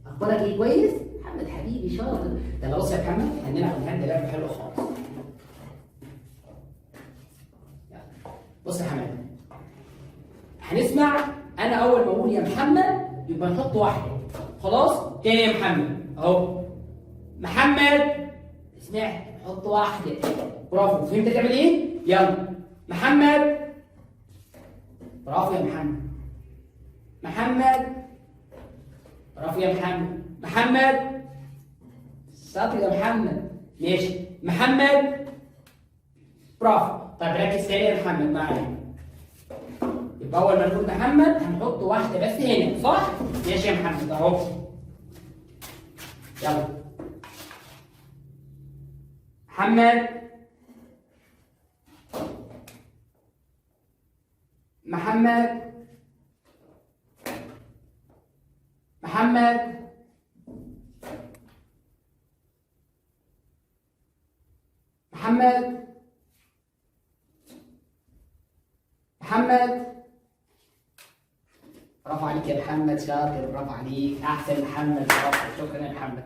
اخبارك ايه؟ كويس؟ محمد حبيبي شاطر. يلا بص يا محمد، هنلعب النهارده لعبه حلوه خالص. يلا بص يا حماد، هنسمع. انا اول ما اقول يا محمد يبقى نحط واحده. خلاص؟ تاني يا محمد اهو. محمد، سمعت؟ نحط واحده. برافو، فهمت تعمل ايه؟ يلا محمد. برافو يا محمد. محمد، برافو يا محمد. محمد، شاطر يا محمد. ماشي محمد، برافو. طيب ركز تاني يا محمد معايا. يبقى اول ما نقول محمد هنحط واحده بس هنا، صح؟ ماشي يا محمد اهو. يلا محمد. محمد. محمد. محمد. محمد، برافو عليك يا محمد، شاطر، برافو عليك، احسن محمد، برافو، شكرا يا محمد.